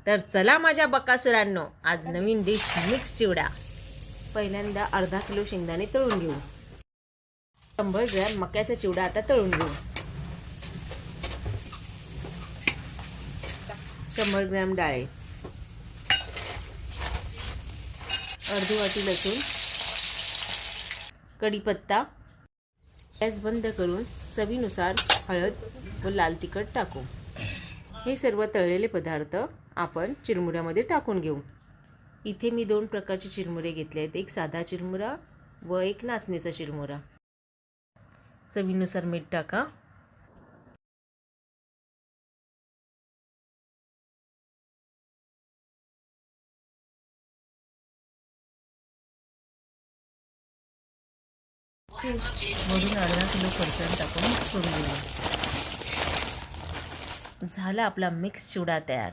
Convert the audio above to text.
तर चला माझ्या बकासुरांनो, आज नवीन डिश मिक्स चिवडा. पहिल्यांदा अर्धा किलो शेंगदाणे तळून घेऊ. 100 ग्रॅम मक्याचा चिवडा आता तळून घेऊ. 100 ग्रॅम डाळ, अर्धी वाटी लसूण, कढीपत्ता. गॅस बंद करून चवीनुसार हळद व लाल तिखट टाकू. हे सर्व तळलेले पदार्थ आपण चिरमुऱ्यामध्ये टाकून घेऊ. इथे मी 2 प्रकारचे चिरमुरे घेतले आहेत, एक साधा चिरमुरा व एक नाचणीचा चिरमुरा. चवीनुसार मीठ टाका. वरून अर्धा किलो फरसाण टाकून मिक्स करून घेऊ. झाला आपला मिक्स चिवडा तयार.